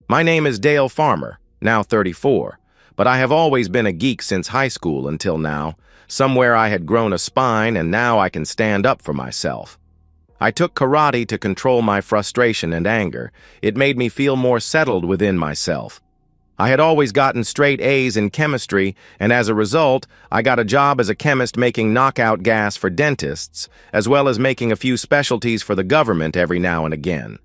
My name is Dale Farmer, now 34, but I have always been a geek since high school until now. Somewhere I had grown a spine and now I can stand up for myself. I took karate to control my frustration and anger. It made me feel more settled within myself. I had always gotten straight A's in chemistry, and as a result, I got a job as a chemist making knockout gas for dentists, as well as making a few specialties for the government every now and again.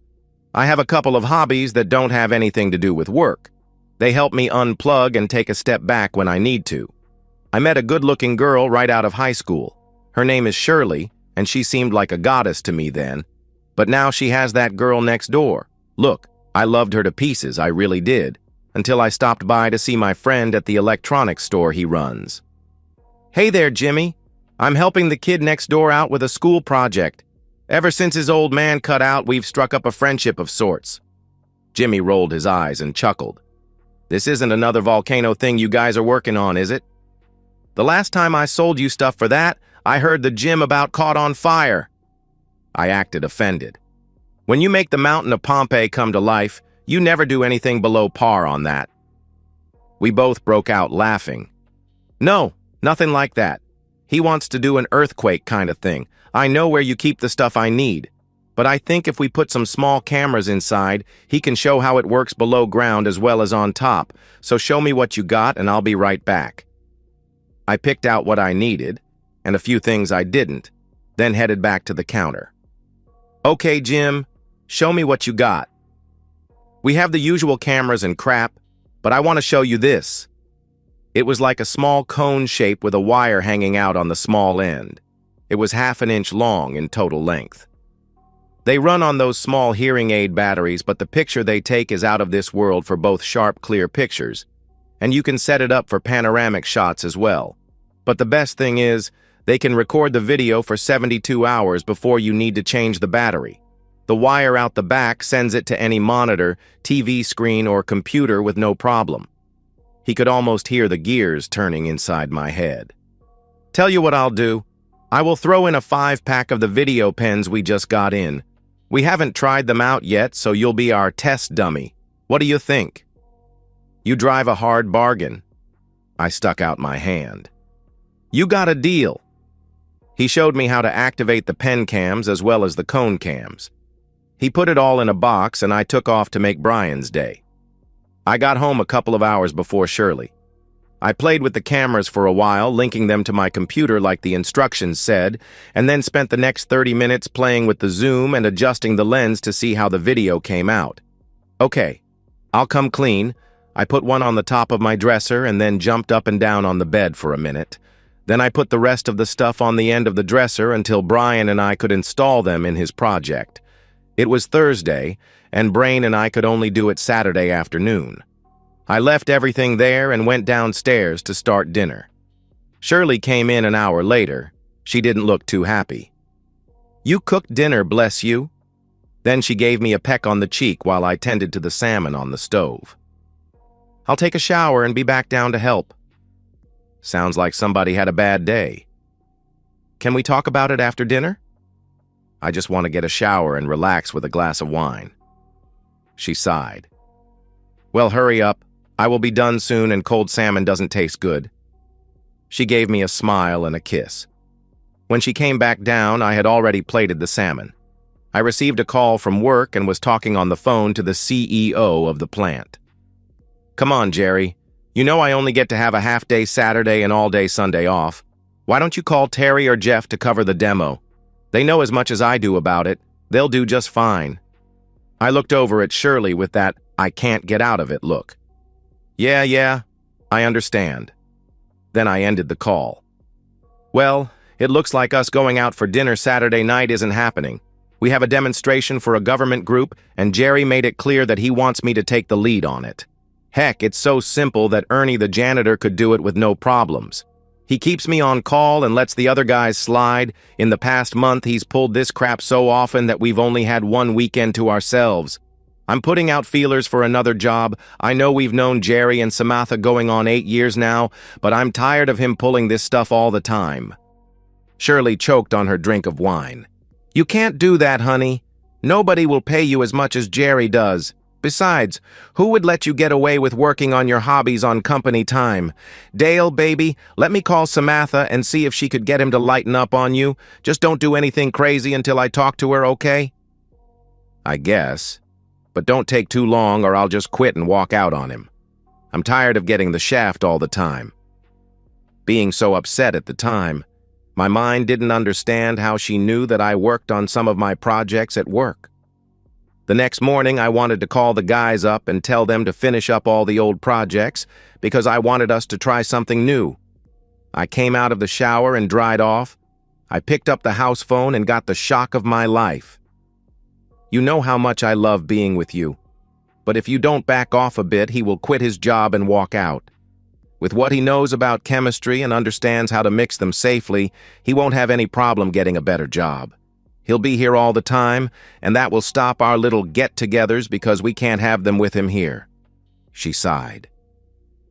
I have a couple of hobbies that don't have anything to do with work. They help me unplug and take a step back when I need to. I met a good-looking girl right out of high school. Her name is Shirley, and she seemed like a goddess to me then. But now she has that girl next door. Look, I loved her to pieces, I really did, until I stopped by to see my friend at the electronics store he runs. "Hey there, Jimmy. I'm helping the kid next door out with a school project. Ever since his old man cut out, we've struck up a friendship of sorts." Jimmy rolled his eyes and chuckled. "This isn't another volcano thing you guys are working on, is it? The last time I sold you stuff for that, I heard the gym about caught on fire." I acted offended. "When you make the mountain of Pompeii come to life, you never do anything below par on that." We both broke out laughing. "No, nothing like that. He wants to do an earthquake kind of thing. I know where you keep the stuff I need. But I think if we put some small cameras inside, he can show how it works below ground as well as on top. So show me what you got and I'll be right back." I picked out what I needed, and a few things I didn't, then headed back to the counter. "Okay, Jim, show me what you got." "We have the usual cameras and crap, but I want to show you this." It was like a small cone shape with a wire hanging out on the small end. It was half an inch long in total length. They run on those small hearing aid batteries, but the picture they take is out of this world for both sharp, clear pictures. And you can set it up for panoramic shots as well. But the best thing is, they can record the video for 72 hours before you need to change the battery. The wire out the back sends it to any monitor, TV screen, or computer with no problem. He could almost hear the gears turning inside my head. "Tell you what I'll do. I will throw in a 5-pack of the video pens we just got in. We haven't tried them out yet, so you'll be our test dummy. What do you think?" "You drive a hard bargain." I stuck out my hand. "You got a deal." He showed me how to activate the pen cams as well as the cone cams. He put it all in a box and I took off to make Brian's day. I got home a couple of hours before Shirley. I played with the cameras for a while, linking them to my computer like the instructions said, and then spent the next 30 minutes playing with the zoom and adjusting the lens to see how the video came out. "Okay, I'll come clean." I put one on the top of my dresser and then jumped up and down on the bed for a minute. Then I put the rest of the stuff on the end of the dresser until Brian and I could install them in his project. It was Thursday, and Brain and I could only do it Saturday afternoon. I left everything there and went downstairs to start dinner. Shirley came in an hour later. She didn't look too happy. "You cooked dinner, bless you." Then she gave me a peck on the cheek while I tended to the salmon on the stove. "I'll take a shower and be back down to help." Sounds like somebody had a bad day. "Can we talk about it after dinner?" "I just want to get a shower and relax with a glass of wine." She sighed. "Well, hurry up. I will be done soon and cold salmon doesn't taste good." She gave me a smile and a kiss. When she came back down, I had already plated the salmon. I received a call from work and was talking on the phone to the CEO of the plant. "Come on, Jerry. You know I only get to have a half-day Saturday and all-day Sunday off. Why don't you call Terry or Jeff to cover the demo? They know as much as I do about it. They'll do just fine." I looked over at Shirley with that "I can't get out of it" look. Yeah, I understand." Then I ended the call. "Well, it looks like us going out for dinner Saturday night isn't happening. We have a demonstration for a government group, and Jerry made it clear that he wants me to take the lead on it. Heck, it's so simple that Ernie the janitor could do it with no problems. He keeps me on call and lets the other guys slide. In the past month, he's pulled this crap so often that we've only had one weekend to ourselves. I'm putting out feelers for another job. I know we've known Jerry and Samantha going on 8 years now, but I'm tired of him pulling this stuff all the time." Shirley choked on her drink of wine. "You can't do that, honey. Nobody will pay you as much as Jerry does. Besides, who would let you get away with working on your hobbies on company time? Dale, baby, let me call Samantha and see if she could get him to lighten up on you. Just don't do anything crazy until I talk to her, okay? I guess. But don't take too long or I'll just quit and walk out on him. I'm tired of getting the shaft all the time. Being so upset at the time, my mind didn't understand how she knew that I worked on some of my projects at work. The next morning, I wanted to call the guys up and tell them to finish up all the old projects because I wanted us to try something new. I came out of the shower and dried off. I picked up the house phone and got the shock of my life. You know how much I love being with you, but if you don't back off a bit, he will quit his job and walk out. With what he knows about chemistry and understands how to mix them safely, he won't have any problem getting a better job. He'll be here all the time, and that will stop our little get-togethers because we can't have them with him here. She sighed.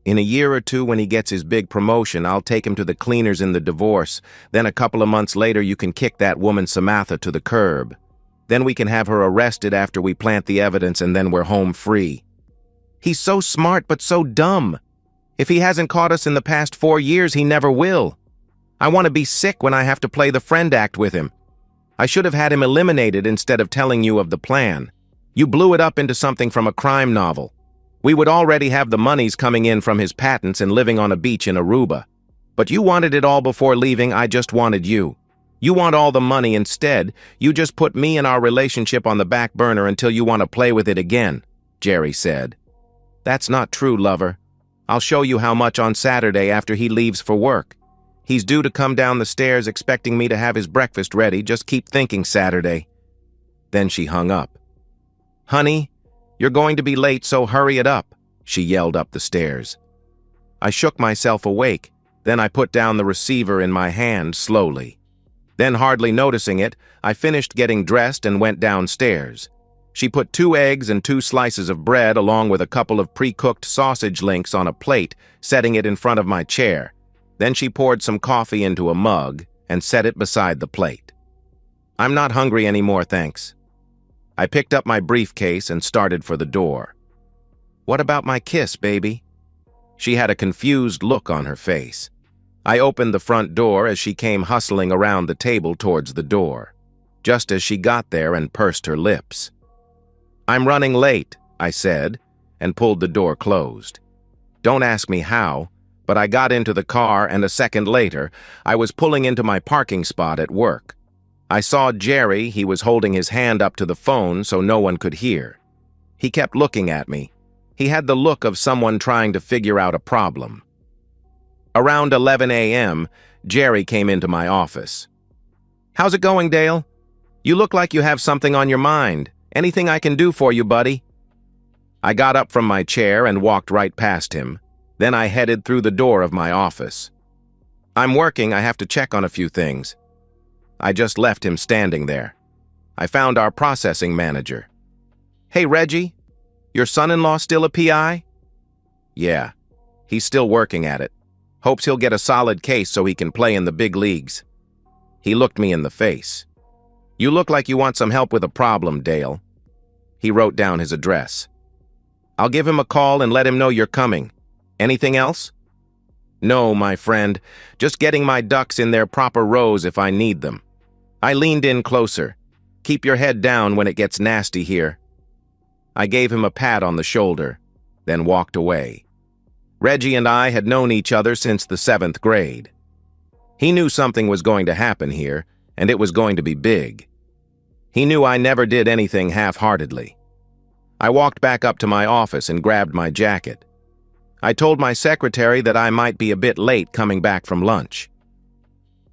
In a year or two, when he gets his big promotion, I'll take him to the cleaners in the divorce. Then a couple of months later, you can kick that woman Samantha to the curb. Then we can have her arrested after we plant the evidence, and then we're home free. He's so smart but so dumb. If he hasn't caught us in the past 4 years, he never will. I want to be sick when I have to play the friend act with him. I should have had him eliminated instead of telling you of the plan. You blew it up into something from a crime novel. We would already have the monies coming in from his patents and living on a beach in Aruba. But you wanted it all before leaving. I just wanted you. You want all the money instead. You just put me and our relationship on the back burner until you want to play with it again, Jerry said. That's not true, lover. I'll show you how much on Saturday after he leaves for work. He's due to come down the stairs expecting me to have his breakfast ready. Just keep thinking Saturday. Then she hung up. Honey, you're going to be late, so hurry it up, she yelled up the stairs. I shook myself awake. Then I put down the receiver in my hand slowly. Then, hardly noticing it, I finished getting dressed and went downstairs. She put 2 eggs and 2 slices of bread along with a couple of pre-cooked sausage links on a plate, setting it in front of my chair. Then she poured some coffee into a mug and set it beside the plate. I'm not hungry anymore, thanks. I picked up my briefcase and started for the door. What about my kiss, baby? She had a confused look on her face. I opened the front door as she came hustling around the table towards the door, just as she got there and pursed her lips. I'm running late, I said, and pulled the door closed. Don't ask me how, but I got into the car and a second later, I was pulling into my parking spot at work. I saw Jerry. He was holding his hand up to the phone so no one could hear. He kept looking at me. He had the look of someone trying to figure out a problem. Around 11 a.m., Jerry came into my office. How's it going, Dale? You look like you have something on your mind. Anything I can do for you, buddy? I got up from my chair and walked right past him. Then I headed through the door of my office. I'm working. I have to check on a few things. I just left him standing there. I found our processing manager. Hey, Reggie, your son-in-law still a PI? Yeah, he's still working at it. Hopes he'll get a solid case so he can play in the big leagues. He looked me in the face. You look like you want some help with a problem, Dale. He wrote down his address. I'll give him a call and let him know you're coming. Anything else? No, my friend. Just getting my ducks in their proper rows if I need them. I leaned in closer. Keep your head down when it gets nasty here. I gave him a pat on the shoulder, then walked away. Reggie and I had known each other since the 7th grade. He knew something was going to happen here, and it was going to be big. He knew I never did anything half-heartedly. I walked back up to my office and grabbed my jacket. I told my secretary that I might be a bit late coming back from lunch.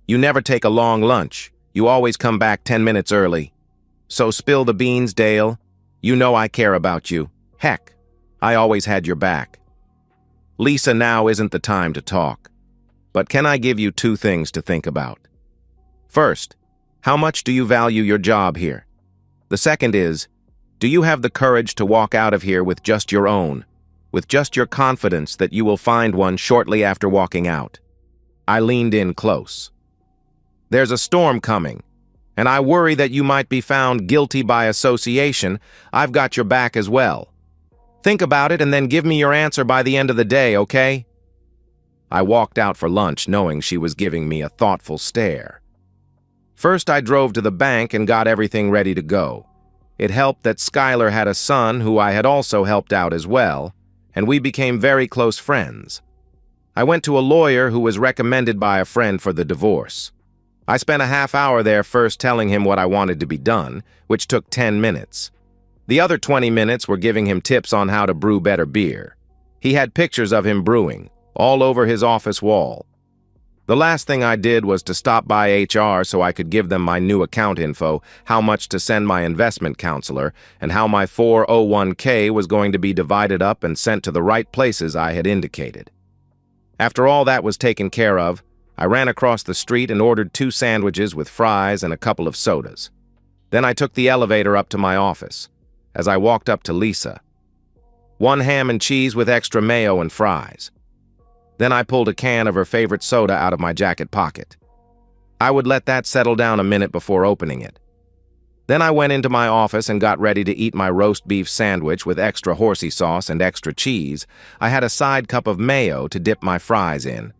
You never take a long lunch. You always come back 10 minutes early. So spill the beans, Dale. You know I care about you. Heck, I always had your back. Lisa, now isn't the time to talk. But can I give you 2 things to think about? First, how much do you value your job here? The second is, do you have the courage to walk out of here with just your own, with just your confidence that you will find one shortly after walking out? I leaned in close. There's a storm coming, and I worry that you might be found guilty by association. I've got your back as well. Think about it and then give me your answer by the end of the day, okay? I walked out for lunch knowing she was giving me a thoughtful stare. First, I drove to the bank and got everything ready to go. It helped that Skylar had a son who I had also helped out as well, and we became very close friends. I went to a lawyer who was recommended by a friend for the divorce. I spent a half hour there first telling him what I wanted to be done, which took 10 minutes. The other 20 minutes were giving him tips on how to brew better beer. He had pictures of him brewing, all over his office wall. The last thing I did was to stop by HR so I could give them my new account info, how much to send my investment counselor, and how my 401k was going to be divided up and sent to the right places I had indicated. After all that was taken care of, I ran across the street and ordered 2 sandwiches with fries and a couple of sodas. Then I took the elevator up to my office. As I walked up to Lisa, 1 ham and cheese with extra mayo and fries. Then I pulled a can of her favorite soda out of my jacket pocket. I would let that settle down a minute before opening it. Then I went into my office and got ready to eat my roast beef sandwich with extra horsey sauce and extra cheese. I had a side cup of mayo to dip my fries in.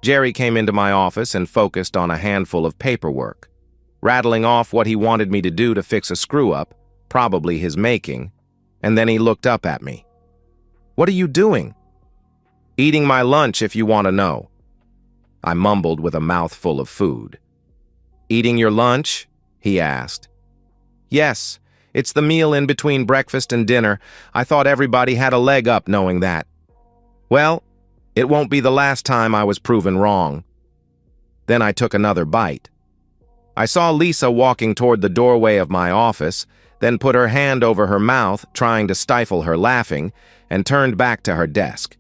Jerry came into my office and focused on a handful of paperwork, rattling off what he wanted me to do to fix a screw-up, probably his making, and then he looked up at me. "What are you doing?" "Eating my lunch, if you want to know." I mumbled with a mouthful of food. "Eating your lunch?" he asked. "Yes, it's the meal in between breakfast and dinner. I thought everybody had a leg up knowing that." "Well, it won't be the last time I was proven wrong." Then I took another bite. I saw Lisa walking toward the doorway of my office, then put her hand over her mouth, trying to stifle her laughing, and turned back to her desk.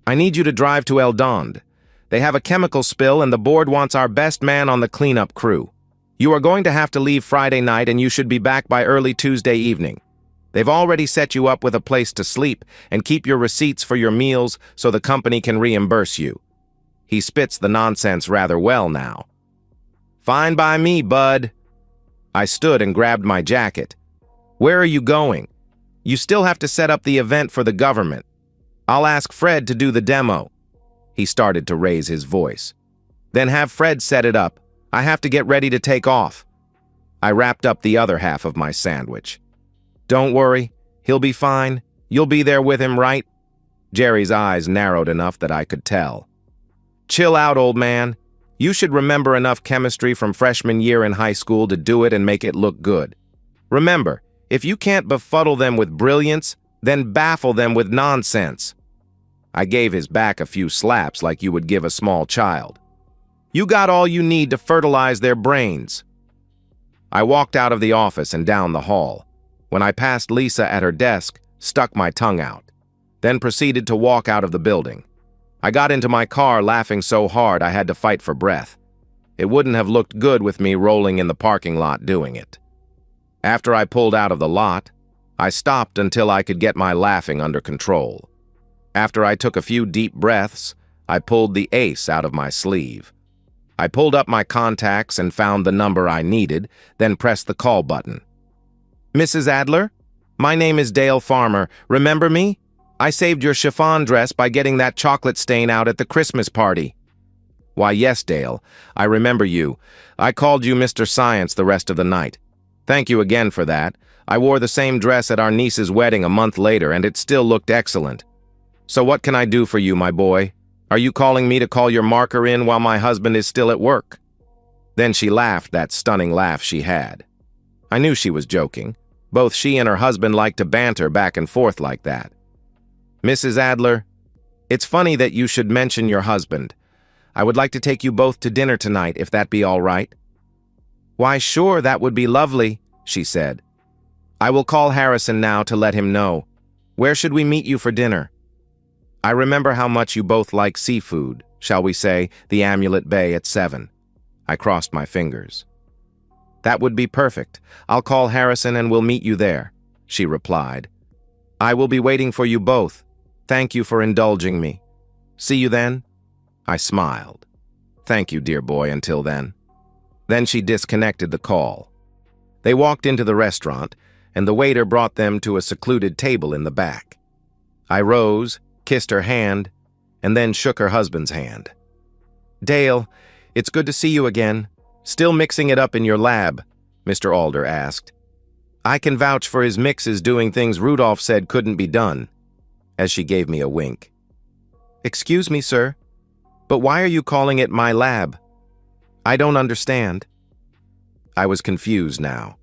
"I need you to drive to El Donde. They have a chemical spill and the board wants our best man on the cleanup crew. You are going to have to leave Friday night and you should be back by early Tuesday evening. They've already set you up with a place to sleep and keep your receipts for your meals so the company can reimburse you." He spits the nonsense rather well now. "Fine by me, bud." I stood and grabbed my jacket. "Where are you going?" "You still have to set up the event for the government. I'll ask Fred to do the demo." He started to raise his voice. "Then have Fred set it up. I have to get ready to take off." I wrapped up the other half of my sandwich. "Don't worry, he'll be fine. You'll be there with him, right?" Jerry's eyes narrowed enough that I could tell. "Chill out, old man. You should remember enough chemistry from freshman year in high school to do it and make it look good. Remember, if you can't befuddle them with brilliance, then baffle them with nonsense." I gave his back a few slaps like you would give a small child. "You got all you need to fertilize their brains." I walked out of the office and down the hall. When I passed Lisa at her desk, stuck my tongue out, then proceeded to walk out of the building. I got into my car laughing so hard I had to fight for breath. It wouldn't have looked good with me rolling in the parking lot doing it. After I pulled out of the lot, I stopped until I could get my laughing under control. After I took a few deep breaths, I pulled the ace out of my sleeve. I pulled up my contacts and found the number I needed, then pressed the call button. "Mrs. Adler? My name is Dale Farmer. Remember me? I saved your chiffon dress by getting that chocolate stain out at the Christmas party." "Why, yes, Dale. I remember you. I called you Mr. Science the rest of the night. Thank you again for that. I wore the same dress at our niece's wedding a month later, and it still looked excellent. So what can I do for you, my boy? Are you calling me to call your marker in while my husband is still at work?" Then she laughed that stunning laugh she had. I knew she was joking. Both she and her husband liked to banter back and forth like that. "Mrs. Adler, it's funny that you should mention your husband. I would like to take you both to dinner tonight, if that be all right." "Why, sure, that would be lovely," she said. "I will call Harrison now to let him know. Where should we meet you for dinner?" "I remember how much you both like seafood. Shall we say the Amulet Bay at 7? I crossed my fingers. "That would be perfect. I'll call Harrison and we'll meet you there," she replied. "I will be waiting for you both. Thank you for indulging me. See you then?" I smiled. "Thank you, dear boy, until then." Then she disconnected the call. They walked into the restaurant, and the waiter brought them to a secluded table in the back. I rose, kissed her hand, and then shook her husband's hand. "Dale, it's good to see you again. Still mixing it up in your lab?" Mr. Alder asked. "I can vouch for his mixes doing things Rudolph said couldn't be done," as she gave me a wink. "Excuse me, sir, but why are you calling it my lab? I don't understand." I was confused now.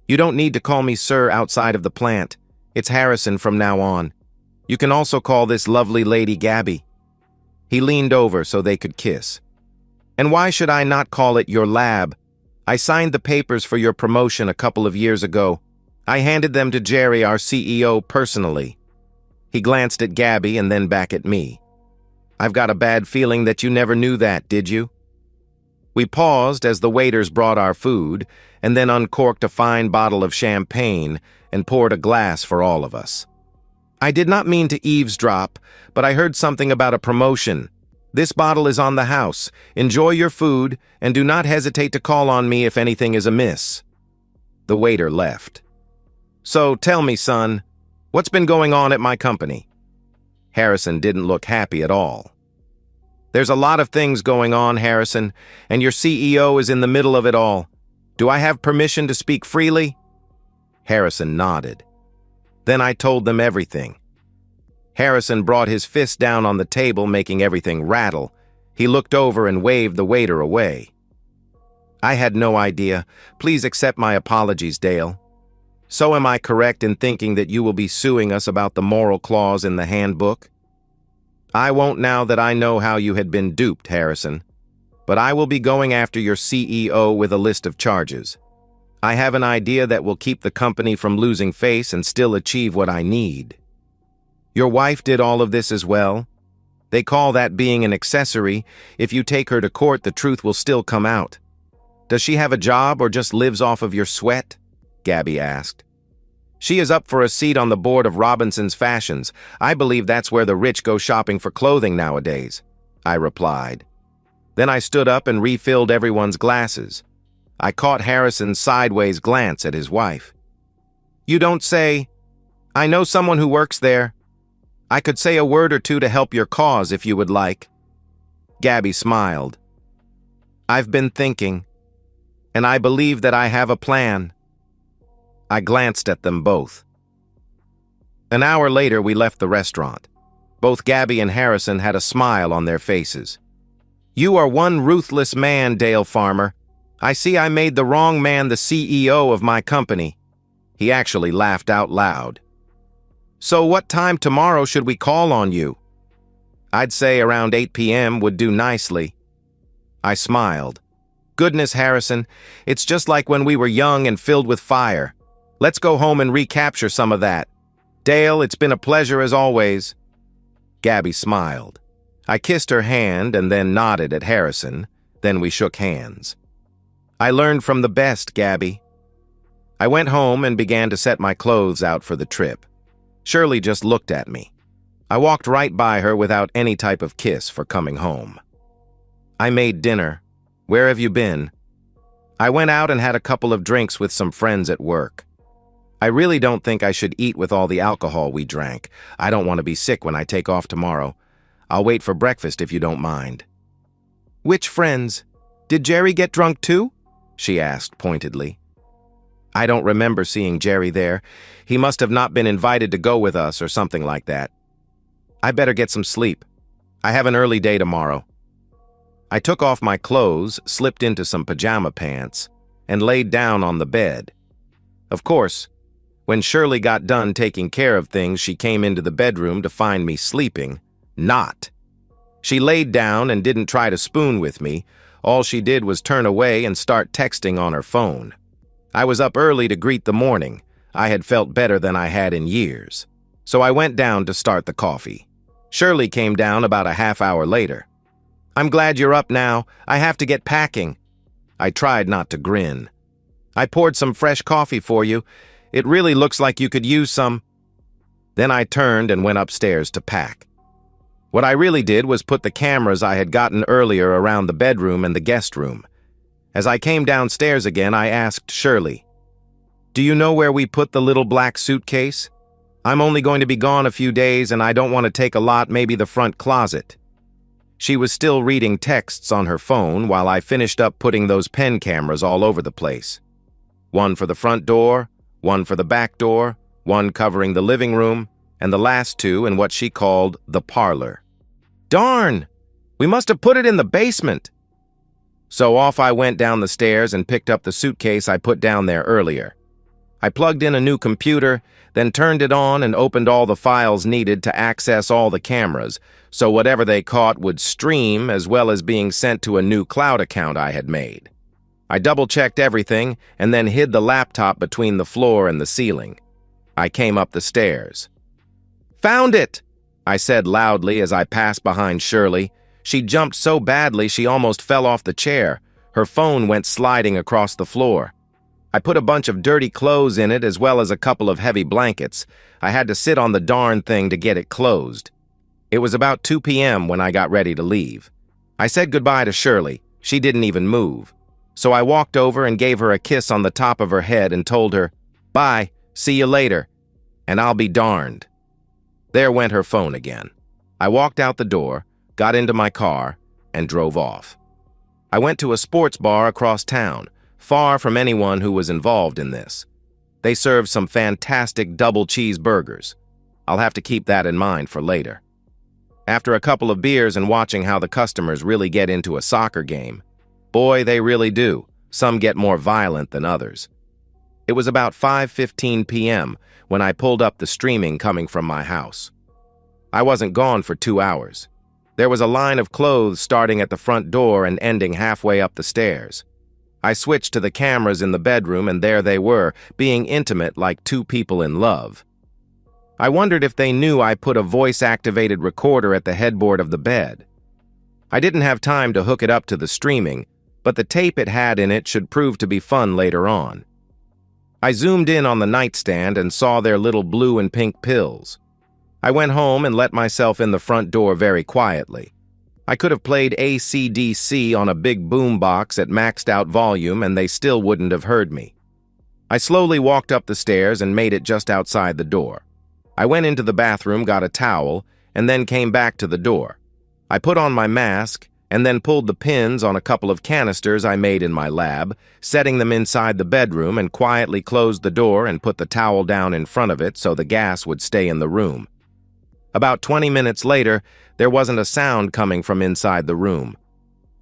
"You don't need to call me sir outside of the plant. It's Harrison from now on. You can also call this lovely lady Gabby." He leaned over so they could kiss. "And why should I not call it your lab? I signed the papers for your promotion a couple of years ago. I handed them to Jerry, our CEO, personally." He glanced at Gabby and then back at me. "I've got a bad feeling that you never knew that, did you?" We paused as the waiters brought our food, and then uncorked a fine bottle of champagne and poured a glass for all of us. "I did not mean to eavesdrop, but I heard something about a promotion. This bottle is on the house. Enjoy your food, and do not hesitate to call on me if anything is amiss." The waiter left. "So tell me, son, what's been going on at my company?" Harrison didn't look happy at all. "There's a lot of things going on, Harrison, and your CEO is in the middle of it all. Do I have permission to speak freely?" Harrison nodded. Then I told them everything. Harrison brought his fist down on the table, making everything rattle. He looked over and waved the waiter away. "I had no idea. Please accept my apologies, Dale. So am I correct in thinking that you will be suing us about the moral clause in the handbook?" "I won't now that I know how you had been duped, Harrison. But I will be going after your CEO with a list of charges. I have an idea that will keep the company from losing face and still achieve what I need." "Your wife did all of this as well? They call that being an accessory. If you take her to court, the truth will still come out. Does she have a job or just lives off of your sweat?" Gabby asked. "She is up for a seat on the board of Robinson's Fashions. I believe that's where the rich go shopping for clothing nowadays," I replied. Then I stood up and refilled everyone's glasses. I caught Harrison's sideways glance at his wife. "You don't say? I know someone who works there. I could say a word or two to help your cause if you would like." Gabby smiled. "I've been thinking, and I believe that I have a plan." I glanced at them both. An hour later, we left the restaurant. Both Gabby and Harrison had a smile on their faces. "You are one ruthless man, Dale Farmer. I see I made the wrong man the CEO of my company." He actually laughed out loud. "So what time tomorrow should we call on you?" "I'd say around 8 p.m. would do nicely." I smiled. "Goodness, Harrison, it's just like when we were young and filled with fire. Let's go home and recapture some of that. Dale, it's been a pleasure as always." Gabby smiled. I kissed her hand and then nodded at Harrison. Then we shook hands. "I learned from the best, Gabby." I went home and began to set my clothes out for the trip. Shirley just looked at me. I walked right by her without any type of kiss for coming home. "I made dinner. Where have you been?" "I went out and had a couple of drinks with some friends at work. I really don't think I should eat with all the alcohol we drank. I don't want to be sick when I take off tomorrow. I'll wait for breakfast if you don't mind." "Which friends? Did Jerry get drunk too?" she asked pointedly. "I don't remember seeing Jerry there. He must have not been invited to go with us or something like that. I better get some sleep. I have an early day tomorrow." I took off my clothes, slipped into some pajama pants, and laid down on the bed. Of course, when Shirley got done taking care of things, she came into the bedroom to find me sleeping. Not. She laid down and didn't try to spoon with me. All she did was turn away and start texting on her phone. I was up early to greet the morning. I had felt better than I had in years. So I went down to start the coffee. Shirley came down about a half hour later. "I'm glad you're up now. I have to get packing." I tried not to grin. "I poured some fresh coffee for you. It really looks like you could use some." Then I turned and went upstairs to pack. What I really did was put the cameras I had gotten earlier around the bedroom and the guest room. As I came downstairs again, I asked Shirley, "Do you know where we put the little black suitcase?" I'm only going to be gone a few days and I don't want to take a lot, maybe the front closet. She was still reading texts on her phone while I finished up putting those pen cameras all over the place. One for the front door, one for the back door, one covering the living room, and the last two in what she called the parlor. Darn! We must have put it in the basement. So off I went down the stairs and picked up the suitcase I put down there earlier. I plugged in a new computer, then turned it on and opened all the files needed to access all the cameras, so whatever they caught would stream as well as being sent to a new cloud account I had made. I double-checked everything and then hid the laptop between the floor and the ceiling. I came up the stairs. "Found it!" I said loudly as I passed behind Shirley. She jumped so badly she almost fell off the chair. Her phone went sliding across the floor. I put a bunch of dirty clothes in it as well as a couple of heavy blankets. I had to sit on the darn thing to get it closed. It was about 2 p.m. when I got ready to leave. I said goodbye to Shirley. She didn't even move. So I walked over and gave her a kiss on the top of her head and told her, "Bye, see you later," and I'll be darned. There went her phone again. I walked out the door, got into my car, and drove off. I went to a sports bar across town, far from anyone who was involved in this. They served some fantastic double cheeseburgers. I'll have to keep that in mind for later. After a couple of beers and watching how the customers really get into a soccer game, boy, they really do. Some get more violent than others. It was about 5:15 p.m. when I pulled up the streaming coming from my house. I wasn't gone for 2 hours. There was a line of clothes starting at the front door and ending halfway up the stairs. I switched to the cameras in the bedroom and there they were, being intimate like two people in love. I wondered if they knew I put a voice-activated recorder at the headboard of the bed. I didn't have time to hook it up to the streaming, but the tape it had in it should prove to be fun later on. I zoomed in on the nightstand and saw their little blue and pink pills. I went home and let myself in the front door very quietly. I could have played AC/DC on a big boombox at maxed out volume and they still wouldn't have heard me. I slowly walked up the stairs and made it just outside the door. I went into the bathroom, got a towel, and then came back to the door. I put on my mask and then pulled the pins on a couple of canisters I made in my lab, setting them inside the bedroom, and quietly closed the door and put the towel down in front of it so the gas would stay in the room. About 20 minutes later, there wasn't a sound coming from inside the room.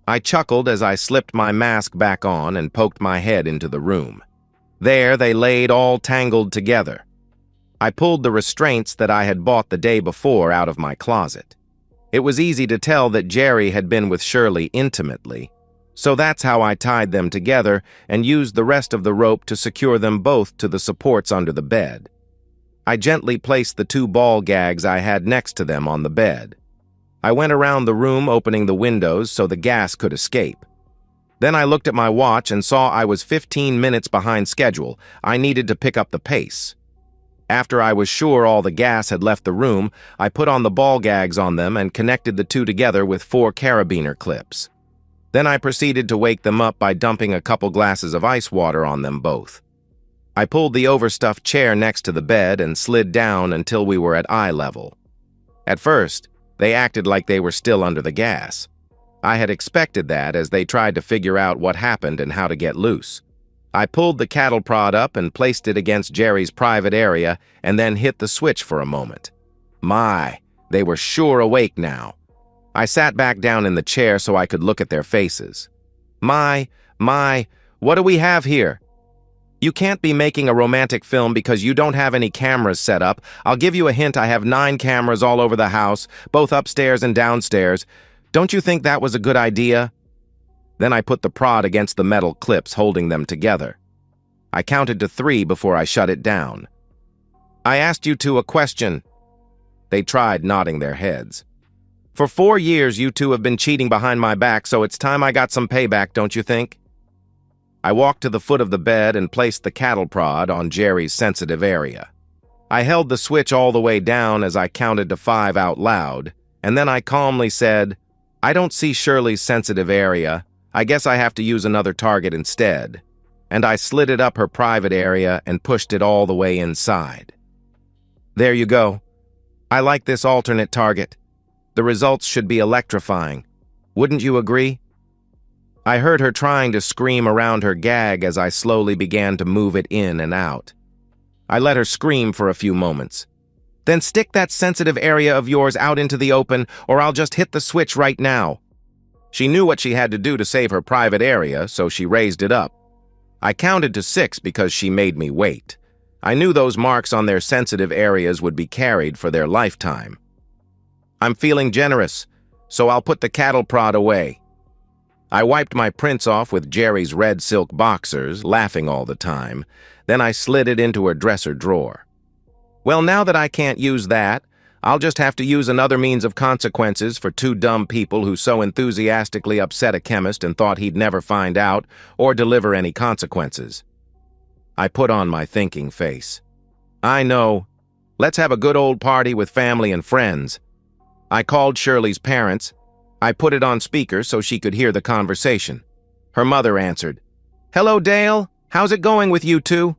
I chuckled as I slipped my mask back on and poked my head into the room. There they laid all tangled together. I pulled the restraints that I had bought the day before out of my closet. It was easy to tell that Jerry had been with Shirley intimately, so that's how I tied them together and used the rest of the rope to secure them both to the supports under the bed. I gently placed the 2 ball gags I had next to them on the bed. I went around the room opening the windows so the gas could escape. Then I looked at my watch and saw I was 15 minutes behind schedule. I needed to pick up the pace. After I was sure all the gas had left the room, I put on the ball gags on them and connected the 2 together with 4 carabiner clips. Then I proceeded to wake them up by dumping a couple glasses of ice water on them both. I pulled the overstuffed chair next to the bed and slid down until we were at eye level. At first, they acted like they were still under the gas. I had expected that as they tried to figure out what happened and how to get loose. I pulled the cattle prod up and placed it against Jerry's private area and then hit the switch for a moment. My, they were sure awake now. I sat back down in the chair so I could look at their faces. My, what do we have here? You can't be making a romantic film because you don't have any cameras set up. I'll give you a hint, I have 9 cameras all over the house, both upstairs and downstairs. Don't you think that was a good idea? Then I put the prod against the metal clips holding them together. I counted to 3 before I shut it down. I asked you 2 a question. They tried nodding their heads. For 4 years you 2 have been cheating behind my back, so it's time I got some payback, don't you think? I walked to the foot of the bed and placed the cattle prod on Jerry's sensitive area. I held the switch all the way down as I counted to 5 out loud, and then I calmly said, "I don't see Shirley's sensitive area. I guess I have to use another target instead." And I slid it up her private area and pushed it all the way inside. There you go. I like this alternate target. The results should be electrifying. Wouldn't you agree? I heard her trying to scream around her gag as I slowly began to move it in and out. I let her scream for a few moments. Then stick that sensitive area of yours out into the open, or I'll just hit the switch right now. She knew what she had to do to save her private area, so she raised it up. I counted to 6 because she made me wait. I knew those marks on their sensitive areas would be carried for their lifetime. I'm feeling generous, so I'll put the cattle prod away. I wiped my prints off with Jerry's red silk boxers, laughing all the time. Then I slid it into her dresser drawer. Well, now that I can't use that, I'll just have to use another means of consequences for 2 dumb people who so enthusiastically upset a chemist and thought he'd never find out or deliver any consequences. I put on my thinking face. I know. Let's have a good old party with family and friends. I called Shirley's parents. I put it on speaker so she could hear the conversation. Her mother answered. Hello, Dale. How's it going with you two?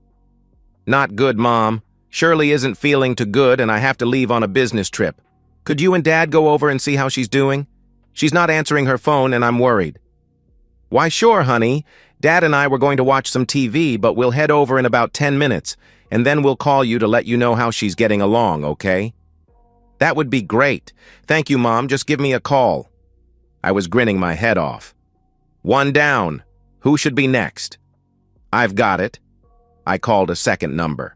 Not good, Mom. Shirley isn't feeling too good and I have to leave on a business trip. Could you and Dad go over and see how she's doing? She's not answering her phone and I'm worried. Why, sure, honey. Dad and I were going to watch some TV, but we'll head over in about 10 minutes, and then we'll call you to let you know how she's getting along, okay? That would be great. Thank you, Mom. Just give me a call. I was grinning my head off. 1 down. Who should be next? I've got it. I called a second number.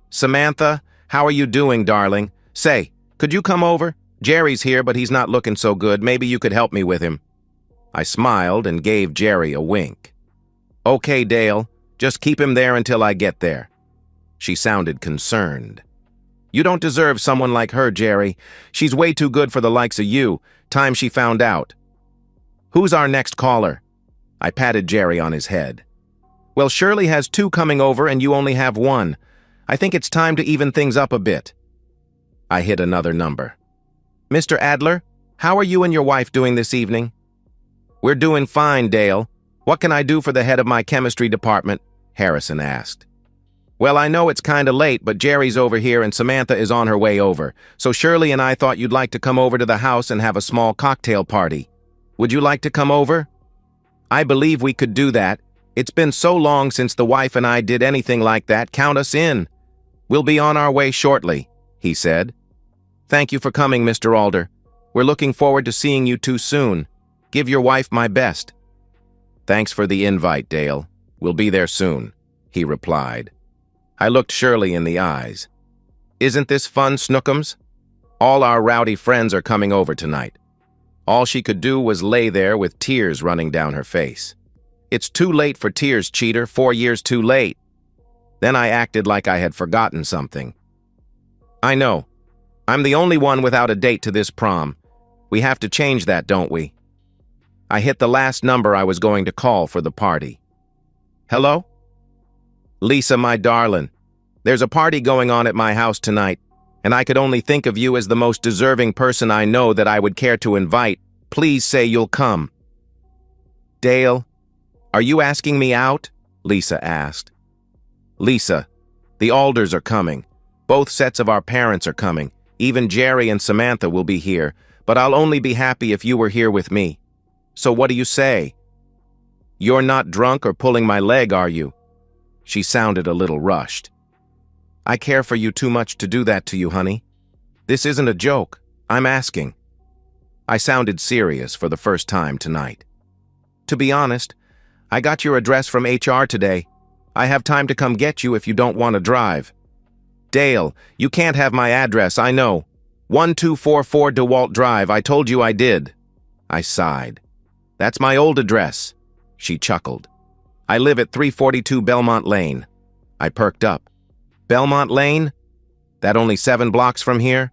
Samantha, how are you doing, darling? Say, could you come over? Jerry's here, but he's not looking so good. Maybe you could help me with him. I smiled and gave Jerry a wink. Okay, Dale. Just keep him there until I get there. She sounded concerned. You don't deserve someone like her, Jerry. She's way too good for the likes of you. Time she found out. Who's our next caller? I patted Jerry on his head. Well, Shirley has 2 coming over and you only have 1. I think it's time to even things up a bit. I hit another number. Mr. Adler, how are you and your wife doing this evening? We're doing fine, Dale. What can I do for the head of my chemistry department? Harrison asked. Well, I know it's kinda late, but Jerry's over here and Samantha is on her way over. So Shirley and I thought you'd like to come over to the house and have a small cocktail party. Would you like to come over? I believe we could do that. It's been so long since the wife and I did anything like that. Count us in. We'll be on our way shortly, he said. Thank you for coming, Mr. Alder. We're looking forward to seeing you two soon. Give your wife my best. Thanks for the invite, Dale. We'll be there soon, he replied. I looked Shirley in the eyes. Isn't this fun, Snookums? All our rowdy friends are coming over tonight. All she could do was lay there with tears running down her face. It's too late for tears, cheater. 4 years too late. Then I acted like I had forgotten something. I know. I'm the only one without a date to this prom. We have to change that, don't we? I hit the last number I was going to call for the party. Hello? Lisa, my darling. There's a party going on at my house tonight, and I could only think of you as the most deserving person I know that I would care to invite. Please say you'll come. Dale, are you asking me out? Lisa asked. Lisa, the Alders are coming. Both sets of our parents are coming. Even Jerry and Samantha will be here, but I'll only be happy if you were here with me. So what do you say? You're not drunk or pulling my leg, are you? She sounded a little rushed. I care for you too much to do that to you, honey. This isn't a joke. I'm asking. I sounded serious for the first time tonight. To be honest, I got your address from HR today. I have time to come get you if you don't want to drive. Dale, you can't have my address, I know. 1244 DeWalt Drive, I told you I did. I sighed. That's my old address. She chuckled. I live at 342 Belmont Lane. I perked up. Belmont Lane? That only 7 blocks from here?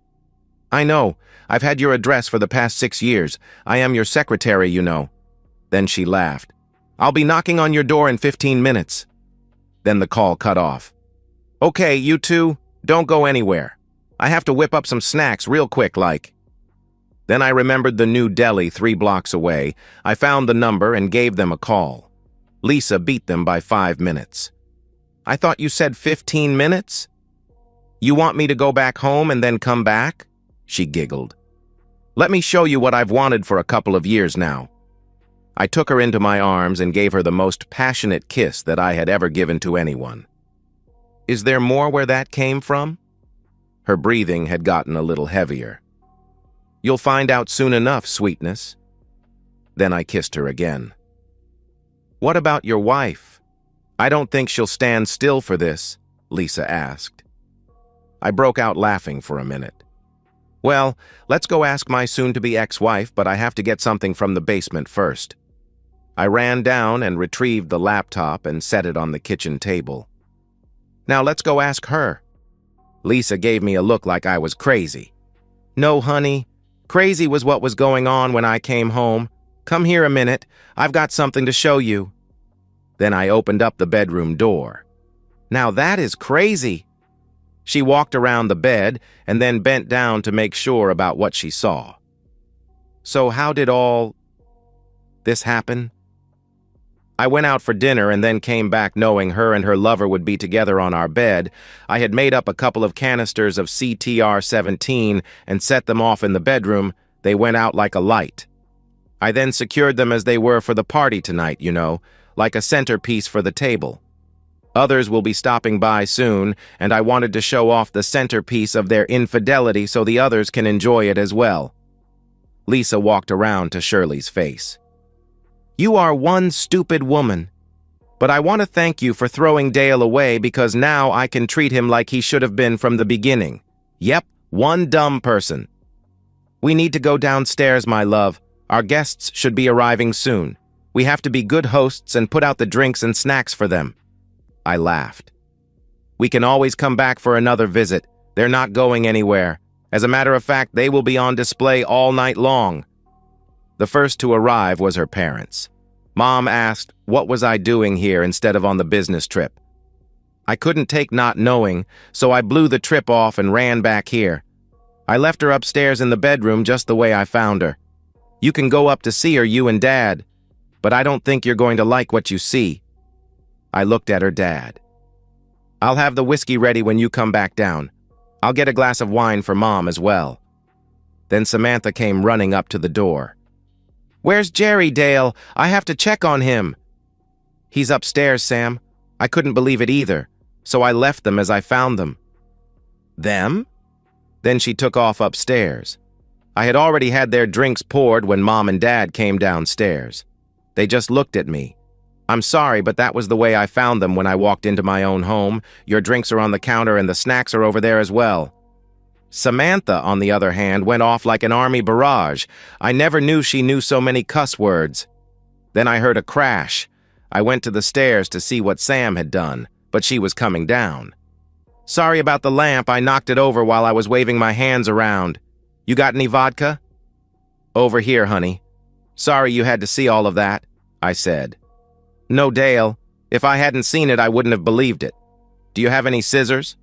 I know. I've had your address for the past 6 years. I am your secretary, you know. Then she laughed. I'll be knocking on your door in 15 minutes. Then the call cut off. Okay, you two, don't go anywhere. I have to whip up some snacks real quick, like. Then I remembered the new deli 3 blocks away. I found the number and gave them a call. Lisa beat them by 5 minutes. I thought you said 15 minutes? You want me to go back home and then come back? She giggled. Let me show you what I've wanted for a couple of years now. I took her into my arms and gave her the most passionate kiss that I had ever given to anyone. Is there more where that came from? Her breathing had gotten a little heavier. You'll find out soon enough, sweetness. Then I kissed her again. What about your wife? I don't think she'll stand still for this, Lisa asked. I broke out laughing for a minute. Well, let's go ask my soon-to-be ex-wife, but I have to get something from the basement first. I ran down and retrieved the laptop and set it on the kitchen table. Now let's go ask her. Lisa gave me a look like I was crazy. No, honey. Crazy was what was going on when I came home. Come here a minute. I've got something to show you. Then I opened up the bedroom door. Now that is crazy. She walked around the bed and then bent down to make sure about what she saw. So how did all this happen? I went out for dinner and then came back knowing her and her lover would be together on our bed. I had made up a couple of canisters of CTR-17 and set them off in the bedroom. They went out like a light. I then secured them as they were for the party tonight, you know, like a centerpiece for the table. Others will be stopping by soon, and I wanted to show off the centerpiece of their infidelity so the others can enjoy it as well. Lisa walked around to Shirley's face. You are one stupid woman. But I want to thank you for throwing Dale away because now I can treat him like he should have been from the beginning. Yep, one dumb person. We need to go downstairs, my love. Our guests should be arriving soon. We have to be good hosts and put out the drinks and snacks for them. I laughed. We can always come back for another visit. They're not going anywhere. As a matter of fact, they will be on display all night long. The first to arrive was her parents. Mom asked, what was I doing here instead of on the business trip? I couldn't take not knowing, so I blew the trip off and ran back here. I left her upstairs in the bedroom just the way I found her. You can go up to see her, you and Dad, but I don't think you're going to like what you see. I looked at her dad. I'll have the whiskey ready when you come back down. I'll get a glass of wine for Mom as well. Then Samantha came running up to the door. Where's Jerry, Dale? I have to check on him. He's upstairs, Sam. I couldn't believe it either, so I left them as I found them. Them? Then she took off upstairs. I had already had their drinks poured when Mom and Dad came downstairs. They just looked at me. I'm sorry, but that was the way I found them when I walked into my own home. Your drinks are on the counter and the snacks are over there as well. Samantha, on the other hand, went off like an army barrage. I never knew she knew so many cuss words. Then I heard a crash. I went to the stairs to see what Sam had done, but she was coming down. Sorry about the lamp, I knocked it over while I was waving my hands around. You got any vodka? Over here, honey. Sorry you had to see all of that, I said. No, Dale. If I hadn't seen it, I wouldn't have believed it. Do you have any scissors?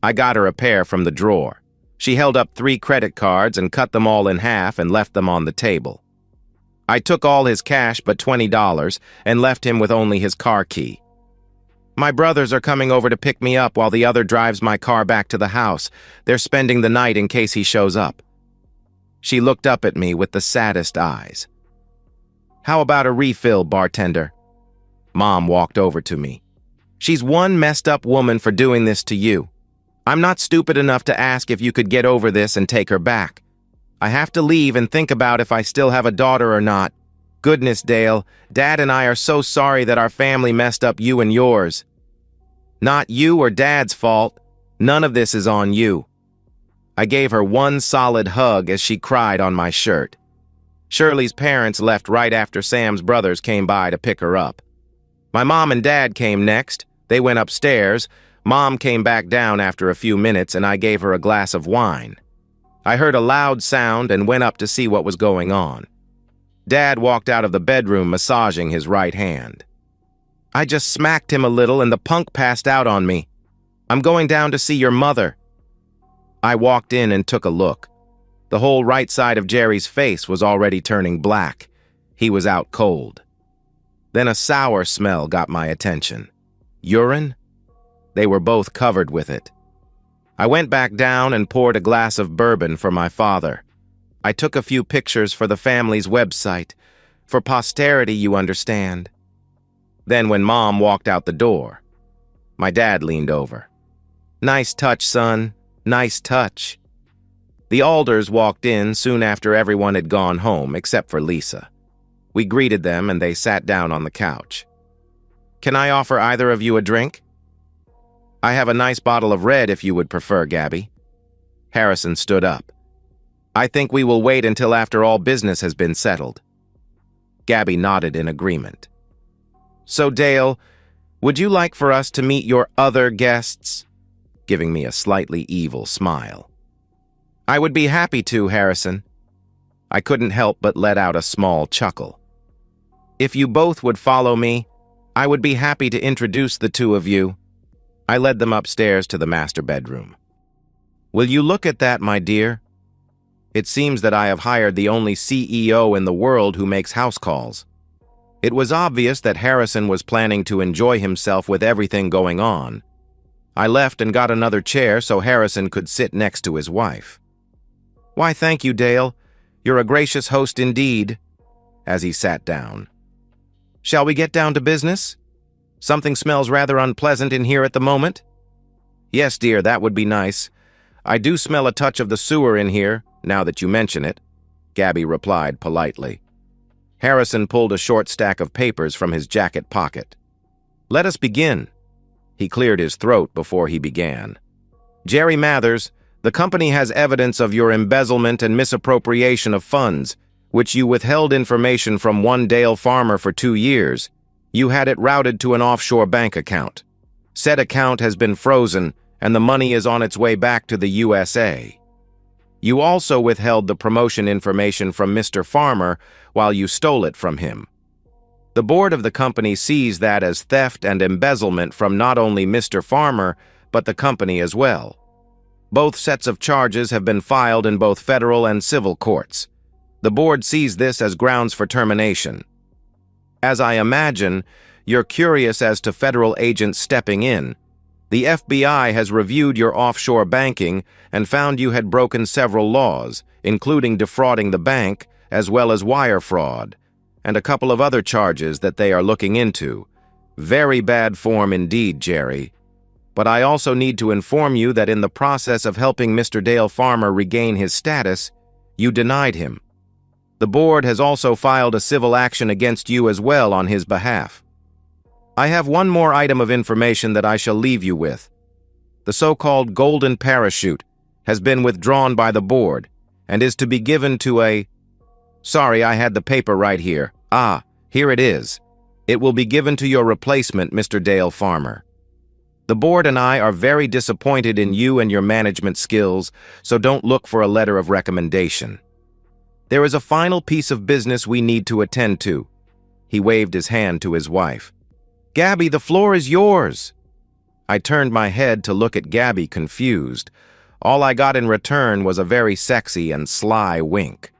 I got her a pair from the drawer. She held up 3 credit cards and cut them all in half and left them on the table. I took all his cash but $20 and left him with only his car key. My brothers are coming over to pick me up while the other drives my car back to the house. They're spending the night in case he shows up. She looked up at me with the saddest eyes. How about a refill, bartender? Mom walked over to me. She's one messed up woman for doing this to you. I'm not stupid enough to ask if you could get over this and take her back. I have to leave and think about if I still have a daughter or not. Goodness, Dale, Dad and I are so sorry that our family messed up you and yours. Not you or Dad's fault. None of this is on you. I gave her one solid hug as she cried on my shirt. Shirley's parents left right after Sam's brothers came by to pick her up. My mom and dad came next. They went upstairs. Mom came back down after a few minutes and I gave her a glass of wine. I heard a loud sound and went up to see what was going on. Dad walked out of the bedroom massaging his right hand. I just smacked him a little and the punk passed out on me. I'm going down to see your mother. I walked in and took a look. The whole right side of Jerry's face was already turning black. He was out cold. Then a sour smell got my attention. Urine? They were both covered with it. I went back down and poured a glass of bourbon for my father. I took a few pictures for the family's website. For posterity, you understand. Then when Mom walked out the door, my dad leaned over. "Nice touch, son. Nice touch." The Alders walked in soon after everyone had gone home, except for Lisa. We greeted them and they sat down on the couch. "Can I offer either of you a drink?" "I have a nice bottle of red if you would prefer, Gabby." Harrison stood up. "I think we will wait until after all business has been settled." Gabby nodded in agreement. "So, Dale, would you like for us to meet your other guests?" Giving me a slightly evil smile. "I would be happy to, Harrison." I couldn't help but let out a small chuckle. "If you both would follow me, I would be happy to introduce the two of you." I led them upstairs to the master bedroom. "Will you look at that, my dear? It seems that I have hired the only CEO in the world who makes house calls." It was obvious that Harrison was planning to enjoy himself with everything going on. I left and got another chair so Harrison could sit next to his wife. "Why, thank you, Dale. You're a gracious host indeed," as he sat down. "Shall we get down to business? Something smells rather unpleasant in here at the moment." "Yes, dear, that would be nice. I do smell a touch of the sewer in here, now that you mention it," Gabby replied politely. Harrison pulled a short stack of papers from his jacket pocket. "Let us begin." He cleared his throat before he began. "Jerry Mathers, the company has evidence of your embezzlement and misappropriation of funds, which you withheld information from one Dale Farmer for 2 years. You had it routed to an offshore bank account. Said account has been frozen, and the money is on its way back to the USA. You also withheld the promotion information from Mr. Farmer while you stole it from him. The board of the company sees that as theft and embezzlement from not only Mr. Farmer, but the company as well. Both sets of charges have been filed in both federal and civil courts. The board sees this as grounds for termination. As I imagine, you're curious as to federal agents stepping in. The FBI has reviewed your offshore banking and found you had broken several laws, including defrauding the bank, as well as wire fraud, and a couple of other charges that they are looking into. Very bad form indeed, Jerry. But I also need to inform you that in the process of helping Mr. Dale Farmer regain his status, you denied him. The board has also filed a civil action against you as well on his behalf. I have one more item of information that I shall leave you with. The so-called golden parachute has been withdrawn by the board and is to be given to a... Sorry, I had the paper right here. Ah, here it is. It will be given to your replacement, Mr. Dale Farmer. The board and I are very disappointed in you and your management skills, so don't look for a letter of recommendation. There is a final piece of business we need to attend to. He waved his hand to his wife. Gabby, the floor is yours. I turned my head to look at Gabby, confused. All I got in return was a very sexy and sly wink.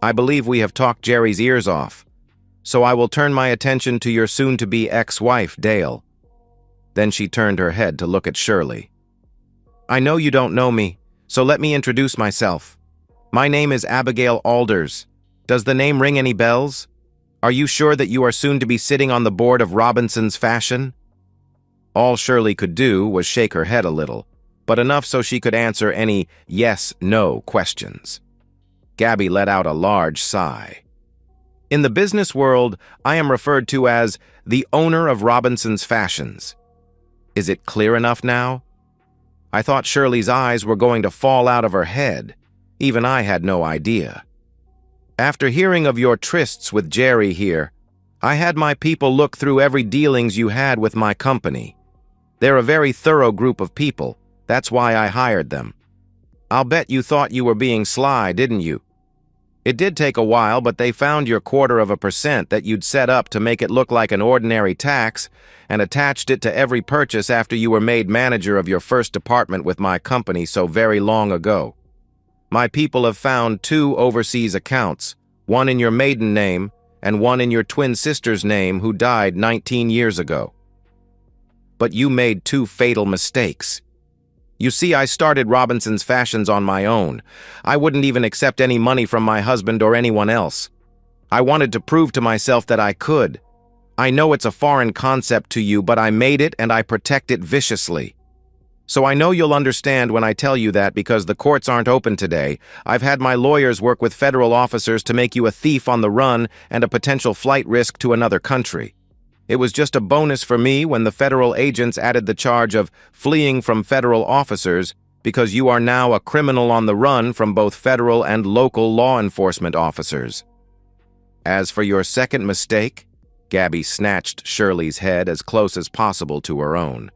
I believe we have talked Jerry's ears off, so I will turn my attention to your soon-to-be ex-wife, Dale. Then she turned her head to look at Shirley. I know you don't know me, so let me introduce myself. My name is Abigail Alders. Does the name ring any bells? Are you sure that you are soon to be sitting on the board of Robinson's Fashion? All Shirley could do was shake her head a little, but enough so she could answer any yes-no questions. Gabby let out a large sigh. In the business world, I am referred to as the owner of Robinson's Fashions. Is it clear enough now? I thought Shirley's eyes were going to fall out of her head. Even I had no idea. After hearing of your trysts with Jerry here, I had my people look through every dealings you had with my company. They're a very thorough group of people. That's why I hired them. I'll bet you thought you were being sly, didn't you? It did take a while, but they found your 0.25% that you'd set up to make it look like an ordinary tax and attached it to every purchase after you were made manager of your first department with my company so very long ago. My people have found 2 overseas accounts, one in your maiden name and one in your twin sister's name who died 19 years ago. But you made 2 fatal mistakes. You see, I started Robinson's Fashions on my own. I wouldn't even accept any money from my husband or anyone else. I wanted to prove to myself that I could. I know it's a foreign concept to you, but I made it and I protect it viciously. So I know you'll understand when I tell you that because the courts aren't open today, I've had my lawyers work with federal officers to make you a thief on the run and a potential flight risk to another country. It was just a bonus for me when the federal agents added the charge of fleeing from federal officers because you are now a criminal on the run from both federal and local law enforcement officers. As for your second mistake, Gabby snatched Shirley's head as close as possible to her own.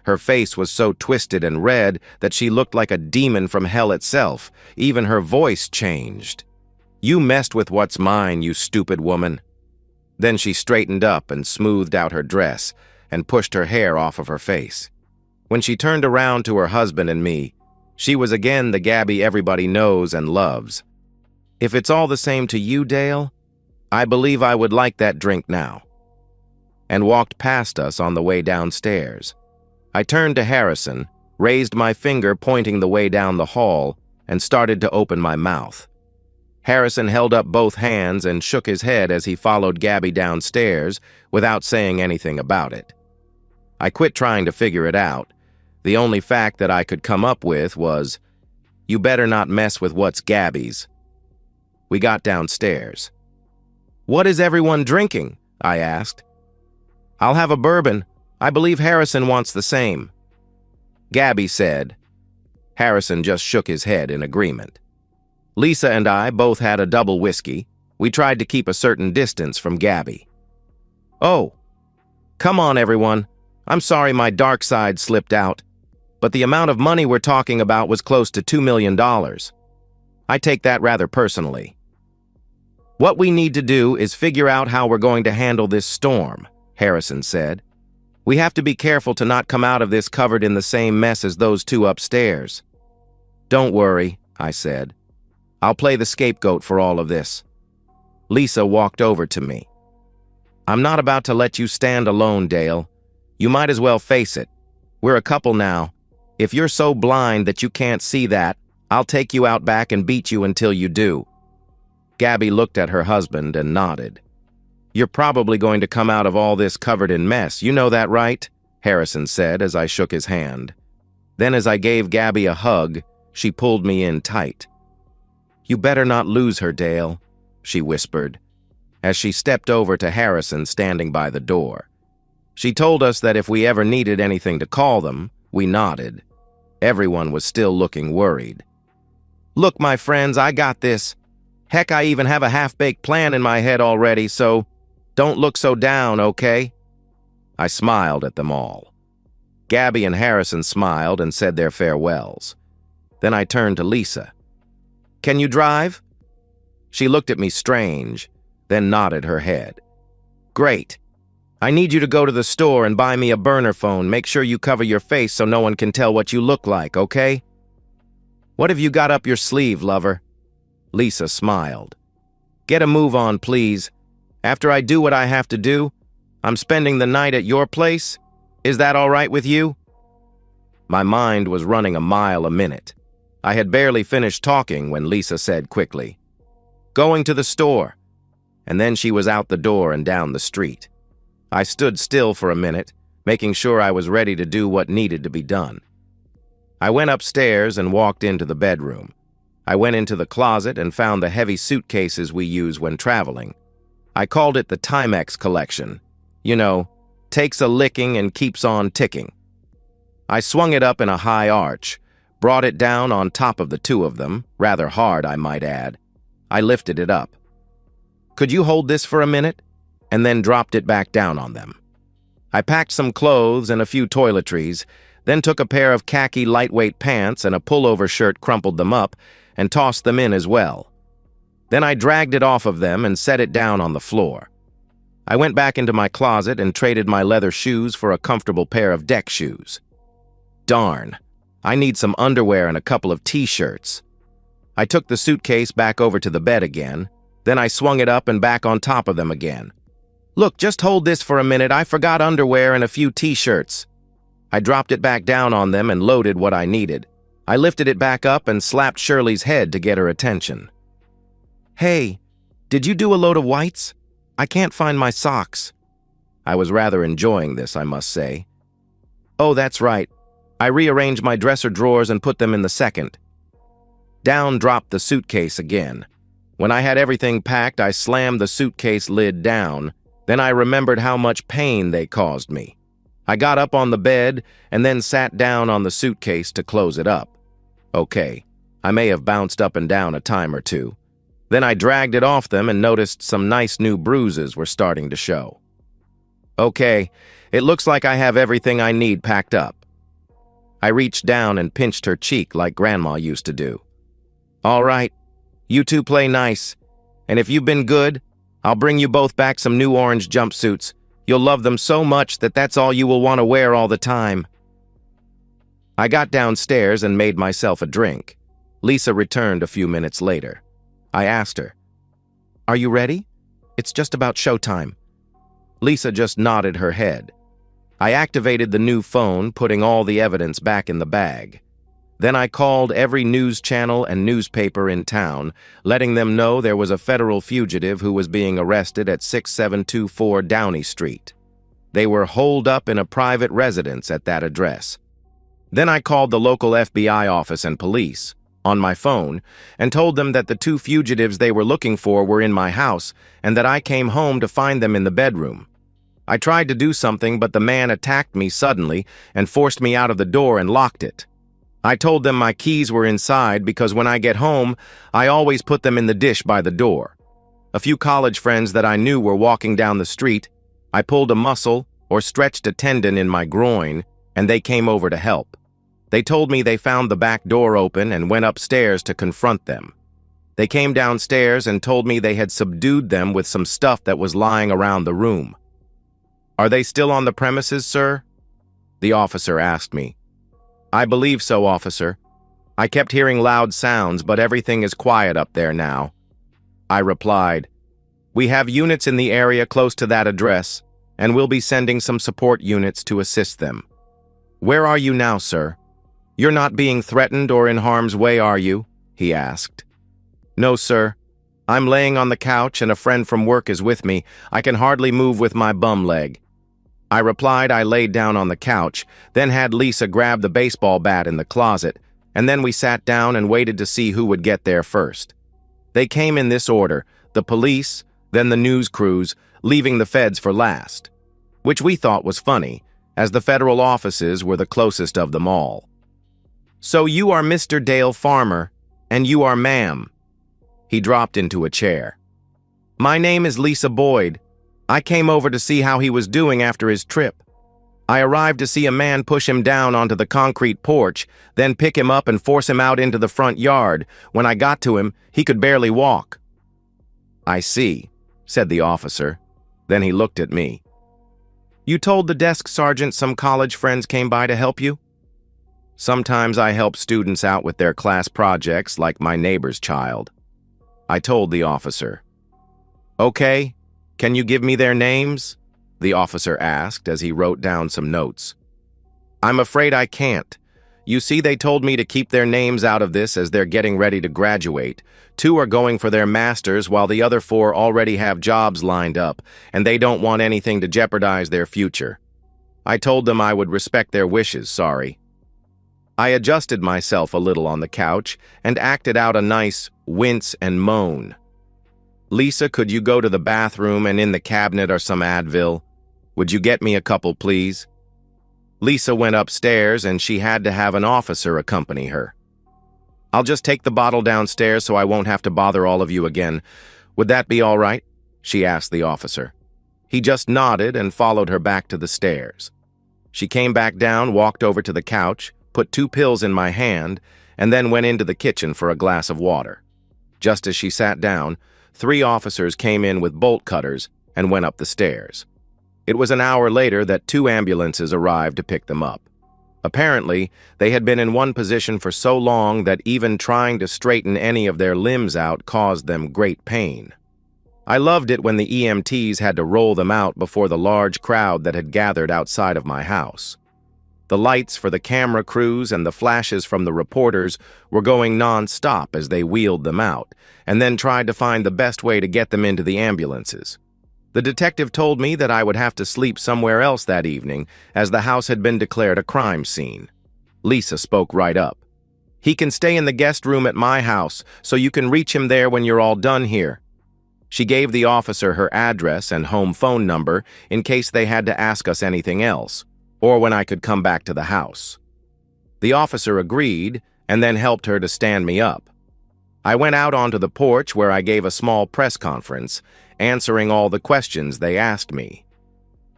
Her face was so twisted and red that she looked like a demon from hell itself. Even her voice changed. You messed with what's mine, you stupid woman. Then she straightened up and smoothed out her dress and pushed her hair off of her face. When she turned around to her husband and me, she was again the Gabby everybody knows and loves. If it's all the same to you, Dale, I believe I would like that drink now. And walked past us on the way downstairs. I turned to Harrison, raised my finger pointing the way down the hall, and started to open my mouth. Harrison held up both hands and shook his head as he followed Gabby downstairs without saying anything about it. I quit trying to figure it out. The only fact that I could come up with was, you better not mess with what's Gabby's. We got downstairs. What is everyone drinking? I asked. I'll have a bourbon. I believe Harrison wants the same. Gabby said. Harrison just shook his head in agreement. Lisa and I both had a double whiskey. We tried to keep a certain distance from Gabby. Oh, come on, everyone. I'm sorry my dark side slipped out, but the amount of money we're talking about was close to $2 million. I take that rather personally. What we need to do is figure out how we're going to handle this storm, Harrison said. We have to be careful to not come out of this covered in the same mess as those two upstairs. Don't worry, I said. I'll play the scapegoat for all of this. Lisa walked over to me. I'm not about to let you stand alone, Dale. You might as well face it. We're a couple now. If you're so blind that you can't see that, I'll take you out back and beat you until you do. Gabby looked at her husband and nodded. You're probably going to come out of all this covered in mess, you know that, right? Harrison said as I shook his hand. Then as I gave Gabby a hug, she pulled me in tight. You better not lose her, Dale, she whispered, as she stepped over to Harrison standing by the door. She told us that if we ever needed anything to call them, we nodded. Everyone was still looking worried. Look, my friends, I got this. Heck, I even have a half-baked plan in my head already, so don't look so down, okay? I smiled at them all. Gabby and Harrison smiled and said their farewells. Then I turned to Lisa. Can you drive? She looked at me strange, then nodded her head. Great. I need you to go to the store and buy me a burner phone. Make sure you cover your face so no one can tell what you look like, okay? What have you got up your sleeve, lover? Lisa smiled. Get a move on, please. After I do what I have to do, I'm spending the night at your place. Is that all right with you? My mind was running a mile a minute. I had barely finished talking when Lisa said quickly, Going to the store. And then she was out the door and down the street. I stood still for a minute, making sure I was ready to do what needed to be done. I went upstairs and walked into the bedroom. I went into the closet and found the heavy suitcases we use when traveling. I called it the Timex collection. You know, takes a licking and keeps on ticking. I swung it up in a high arch, brought it down on top of the two of them, rather hard, I might add. I lifted it up. Could you hold this for a minute? And then dropped it back down on them. I packed some clothes and a few toiletries, then took a pair of khaki lightweight pants and a pullover shirt, crumpled them up, and tossed them in as well. Then I dragged it off of them and set it down on the floor. I went back into my closet and traded my leather shoes for a comfortable pair of deck shoes. Darn, I need some underwear and a couple of t-shirts. I took the suitcase back over to the bed again, then I swung it up and back on top of them again. Look, just hold this for a minute. I forgot underwear and a few t-shirts. I dropped it back down on them and loaded what I needed. I lifted it back up and slapped Shirley's head to get her attention. "Hey, did you do a load of whites? I can't find my socks." I was rather enjoying this, I must say. "Oh, that's right. I rearranged my dresser drawers and put them in the second." Down dropped the suitcase again. When I had everything packed, I slammed the suitcase lid down. Then I remembered how much pain they caused me. I got up on the bed and then sat down on the suitcase to close it up. Okay, I may have bounced up and down a time or two. Then I dragged it off them and noticed some nice new bruises were starting to show. Okay, it looks like I have everything I need packed up. I reached down and pinched her cheek like Grandma used to do. "All right, you two play nice, and if you've been good, I'll bring you both back some new orange jumpsuits. You'll love them so much that that's all you will want to wear all the time." I got downstairs and made myself a drink. Lisa returned a few minutes later. I asked her, "Are you ready? It's just about showtime." Lisa just nodded her head. I activated the new phone, putting all the evidence back in the bag. Then I called every news channel and newspaper in town, letting them know there was a federal fugitive who was being arrested at 6724 Downey Street. They were holed up in a private residence at that address. Then I called the local FBI office and police on my phone and told them that the two fugitives they were looking for were in my house and that I came home to find them in the bedroom. I tried to do something, but the man attacked me suddenly and forced me out of the door and locked it. I told them my keys were inside because when I get home, I always put them in the dish by the door. A few college friends that I knew were walking down the street. I pulled a muscle or stretched a tendon in my groin, and they came over to help. They told me they found the back door open and went upstairs to confront them. They came downstairs and told me they had subdued them with some stuff that was lying around the room. "Are they still on the premises, sir?" the officer asked me. "I believe so, officer. I kept hearing loud sounds, but everything is quiet up there now." I replied, "We have units in the area close to that address, and we'll be sending some support units to assist them." "Where are you now, sir? You're not being threatened or in harm's way, are you?" he asked. "No, sir. I'm laying on the couch and a friend from work is with me. I can hardly move with my bum leg." I replied I laid down on the couch, then had Lisa grab the baseball bat in the closet, and then we sat down and waited to see who would get there first. They came in this order: the police, then the news crews, leaving the feds for last, which we thought was funny, as the federal offices were the closest of them all. "So you are Mr. Dale Farmer, and you are ma'am." He dropped into a chair. "My name is Lisa Boyd. I came over to see how he was doing after his trip. I arrived to see a man push him down onto the concrete porch, then pick him up and force him out into the front yard. When I got to him, he could barely walk." "I see," said the officer. Then he looked at me. "You told the desk sergeant some college friends came by to help you?" "Sometimes I help students out with their class projects, like my neighbor's child," I told the officer. "Okay. Can you give me their names?" the officer asked as he wrote down some notes. "I'm afraid I can't. You see, they told me to keep their names out of this as they're getting ready to graduate. 2 are going for their masters while the other 4 already have jobs lined up, and they don't want anything to jeopardize their future. I told them I would respect their wishes, sorry." I adjusted myself a little on the couch and acted out a nice wince and moan. "Lisa, could you go to the bathroom and in the cabinet are some Advil? Would you get me a couple, please?" Lisa went upstairs and she had to have an officer accompany her. "I'll just take the bottle downstairs so I won't have to bother all of you again. Would that be all right?" she asked the officer. He just nodded and followed her back to the stairs. She came back down, walked over to the couch, put 2 pills in my hand, and then went into the kitchen for a glass of water. Just as she sat down, 3 officers came in with bolt cutters and went up the stairs. It was an hour later that 2 ambulances arrived to pick them up. Apparently, they had been in one position for so long that even trying to straighten any of their limbs out caused them great pain. I loved it when the EMTs had to roll them out before the large crowd that had gathered outside of my house. The lights for the camera crews and the flashes from the reporters were going non-stop as they wheeled them out, and then tried to find the best way to get them into the ambulances. The detective told me that I would have to sleep somewhere else that evening, as the house had been declared a crime scene. Lisa spoke right up. "He can stay in the guest room at my house, so you can reach him there when you're all done here." She gave the officer her address and home phone number in case they had to ask us anything else, or when I could come back to the house. The officer agreed and then helped her to stand me up. I went out onto the porch where I gave a small press conference, answering all the questions they asked me.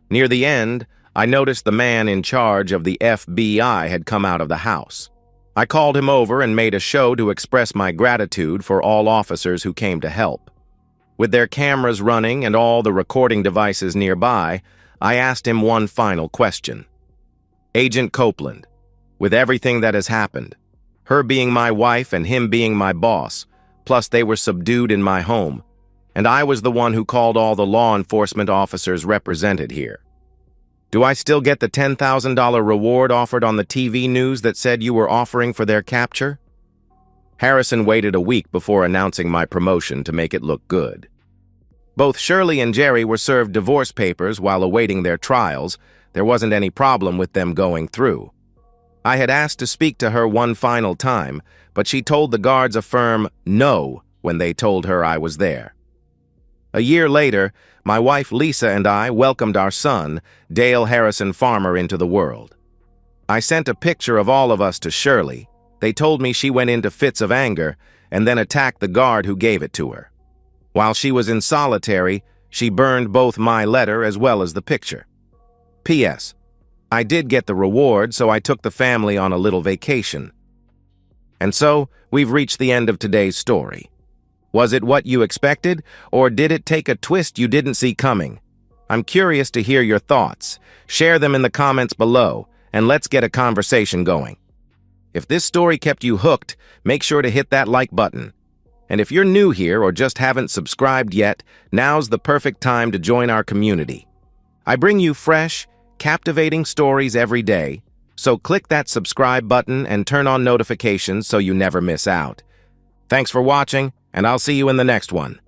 Near the end, I noticed the man in charge of the FBI had come out of the house. I called him over and made a show to express my gratitude for all officers who came to help. With their cameras running and all the recording devices nearby, I asked him one final question. "Agent Copeland, with everything that has happened, her being my wife and him being my boss, plus they were subdued in my home, and I was the one who called all the law enforcement officers represented here. Do I still get the $10,000 reward offered on the TV news that said you were offering for their capture?" Harrison waited a week before announcing my promotion to make it look good. Both Shirley and Jerry were served divorce papers while awaiting their trials. There wasn't any problem with them going through. I had asked to speak to her one final time, but she told the guards a firm no when they told her I was there. A year later, my wife Lisa and I welcomed our son, Dale Harrison Farmer, into the world. I sent a picture of all of us to Shirley. They told me she went into fits of anger and then attacked the guard who gave it to her. While she was in solitary, she burned both my letter as well as the picture. P.S. I did get the reward, so I took the family on a little vacation. And so, we've reached the end of today's story. Was it what you expected, or did it take a twist you didn't see coming? I'm curious to hear your thoughts. Share them in the comments below, and let's get a conversation going. If this story kept you hooked, make sure to hit that like button. And if you're new here or just haven't subscribed yet, now's the perfect time to join our community. I bring you fresh, captivating stories every day, so click that subscribe button and turn on notifications so you never miss out. Thanks for watching, and I'll see you in the next one.